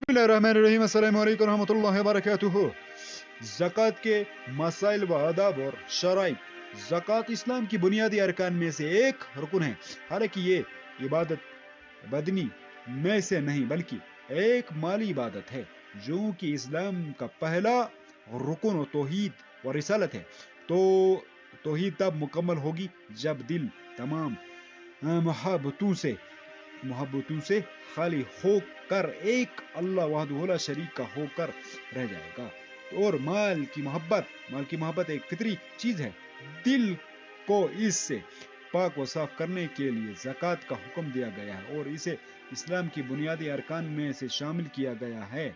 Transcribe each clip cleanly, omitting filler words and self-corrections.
बिस्मिल्लाहिर्रहमानिर्रहीम, अस्सलामु अलैकुम रहमतुल्लाहि व बरकातुहू। ज़कात के मसाइल व आदाब और शराइत। ज़कात इस्लाम की बुनियादी अरकान में से एक रुकन है। हालांकि ये इबादत बदनी में से नहीं बल्कि एक माली इबादत है, जो कि इस्लाम का पहला रुकन तौहीद व रिसालत है। तो तौहीद तब मुकम्मल होगी जब दिल तमाम मोहब्बतों से खाली होकर एक अल्लाह वहदहू ला शरीक का होकर रह जाएगा। और माल की मोहब्बत एक फितरी चीज है। दिल को इससे पाक व साफ करने के लिए ज़कात का हुक्म दिया गया है और इसे इस्लाम की बुनियादी अरकान में से शामिल किया गया है।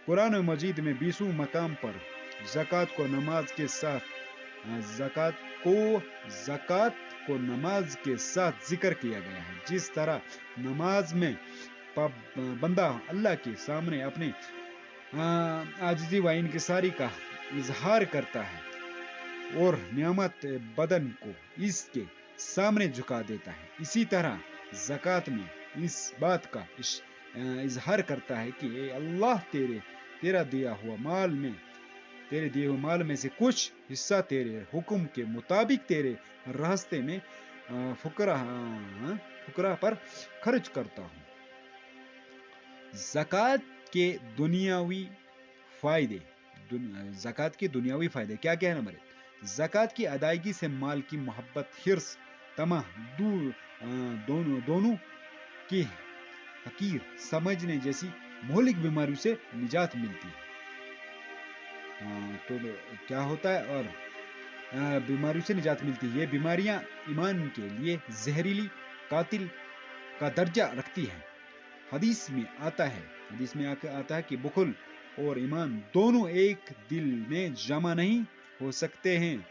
कुरान मजीद में 20 मकाम पर ज़कात को नमाज के साथ ज़कात को नमाज के साथ जिक्र किया गया है। जिस तरह नमाज में बंदा अल्लाह के सामने अपने आजिज़ी व इनकिसारी का इजहार करता है और नियामत बदन को इसके सामने झुका देता है, इसी तरह ज़कात में इस बात का इजहार करता है कि ए अल्लाह, तेरे दिए हुए माल में से कुछ हिस्सा तेरे हुक्म के मुताबिक तेरे रास्ते में फुकरा पर खर्च करता हूँ। ज़कात के दुनियावी फायदे। क्या क्या है? नंबर 1, ज़कात की अदायगी से माल की मोहब्बत, हिर्स, तमा दोनों की हकीर समझने जैसी मौलिक बीमारियों से निजात मिलती है। तो क्या होता है? और बीमारियों से निजात मिलती है। ये बीमारियां ईमान के लिए जहरीली कातिल का दर्जा रखती है। हदीस में आता है कि बुखल और ईमान दोनों एक दिल में जमा नहीं हो सकते हैं।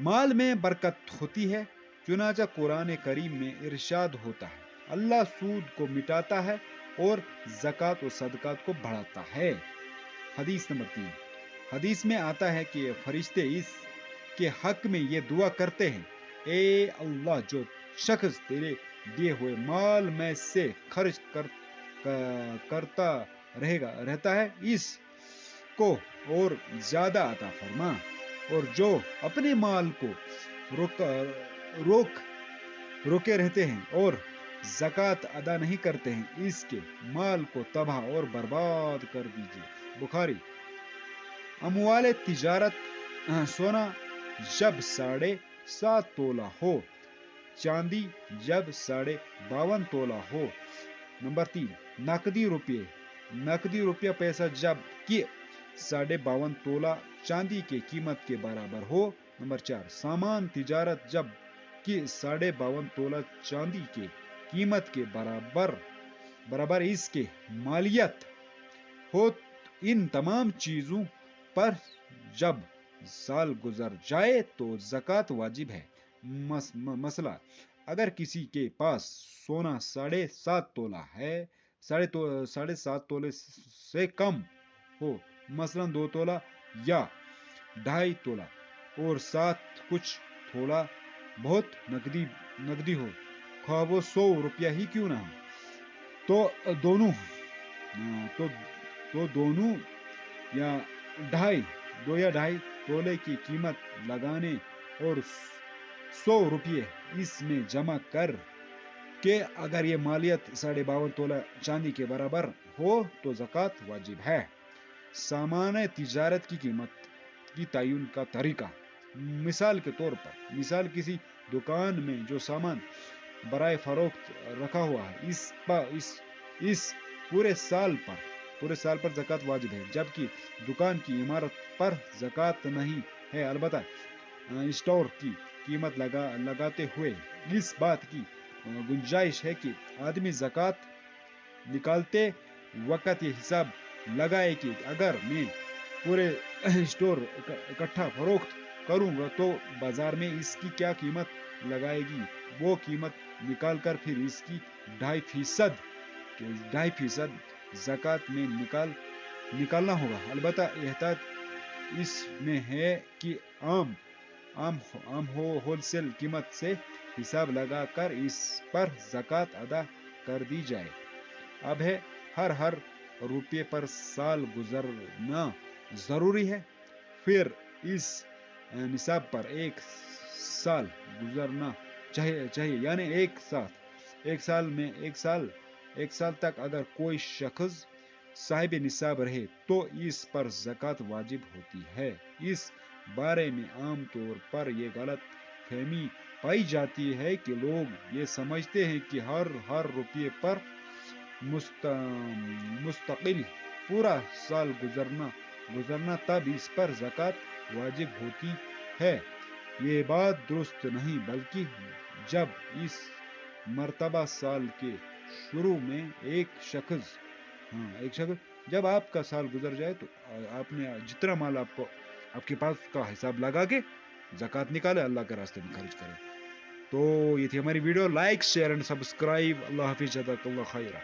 माल में बरकत होती है, चुनाचा कुरान करीम में इरशाद होता है, अल्लाह सूद को मिटाता है और ज़कात और सदकात को बढ़ाता है। हदीस नंबर 3, हदीस में आता है कि फरिश्ते इसके हक में ये दुआ करते हैं, ए अल्लाह, जो शख्स तेरे दिए हुए माल में से खर्च करता रहता है, इसको और ज्यादा अता फरमा, और जो अपने माल को रोके रहते हैं और ज़कात अदा नहीं करते हैं, इसके माल को तबाह और बर्बाद कर दीजिए। बुखारी। अमवाले तिजारत, सोना जब 7.5 तोला हो, चांदी जब 52.5 तोला हो। नंबर 3, नकदी रुपया पैसा जब कि 52.5 तोला चांदी के कीमत के बराबर हो। नंबर 4, सामान तिजारत जब कि 52.5 तोला चांदी के कीमत के बराबर इसके मालियत हो। इन तमाम चीजों पर जब साल गुजर जाए तो ज़कात वाजिब है। मसला, अगर किसी के पास सोना 7.5 तोला है, 7.5 तोले से कम हो, मसलन 2 तोला या 2.5 तोला, और साथ कुछ थोड़ा बहुत नकदी हो, खा वो 100 रुपया ही क्यों ना हो, तो दोनों या 2.5 तोले की कीमत लगाने और 100 रुपये इसमें जमा कर के अगर ये मालियत 52.5 तोला चांदी के बराबर हो तो ज़कात वाजिब है। सामान तिजारत की कीमत की तयन का तरीका। मिसाल के तौर पर, किसी दुकान में जो सामान बराए फरोख्त रखा हुआ है, इस पूरे साल पर ज़कात वाजिब है, जबकि दुकान की इमारत पर ज़कात नहीं है। अलबत्ता स्टोर की कीमत लगाते हुए इस बात की गुंजाइश है कि आदमी ज़कात निकालते वक्त ये हिसाब लगाए कि अगर मैं पूरे स्टोर इकट्ठा फरोख्त करूंगा तो बाजार में इसकी क्या कीमत लगाएगी, वो कीमत निकाल कर फिर इसकी 2.5% ज़कात में निकालना होगा। अलबत्ता एहतियात इसमें है कि आम होलसेल कीमत से हिसाब लगाकर इस पर ज़कात अदा कर दी जाए। अब है ہر روپے پر سال گزرنا ضروری ہے. پھر اس نصاب پر ایک سال گزرنا چاہیے یعنی ایک سال تک اگر کوئی شخص صاحب نصاب رہے تو اس پر زکوٰۃ واجب ہوتی ہے. اس بارے میں عام طور پر یہ غلط فہمی پائی جاتی ہے کہ لوگ یہ سمجھتے ہیں کہ ہر روپے پر مستقل پورا سال گزرنا تب اس پر زکوٰۃ واجب ہوتی ہے. یہ بات درست نہیں، بلکہ جب اس مرتبہ سال کے شروع میں ایک شخص جب آپ کا سال گزر جائے تو آپ نے جتنا مال آپ کے پاس کا حساب لگا کے زکوٰۃ نکالے، اللہ کے راستے میں خرچ کرے. تو یہ تھی ہماری video. Like share and subscribe. اللہ حافظ، جزاک اللہ خیرہ.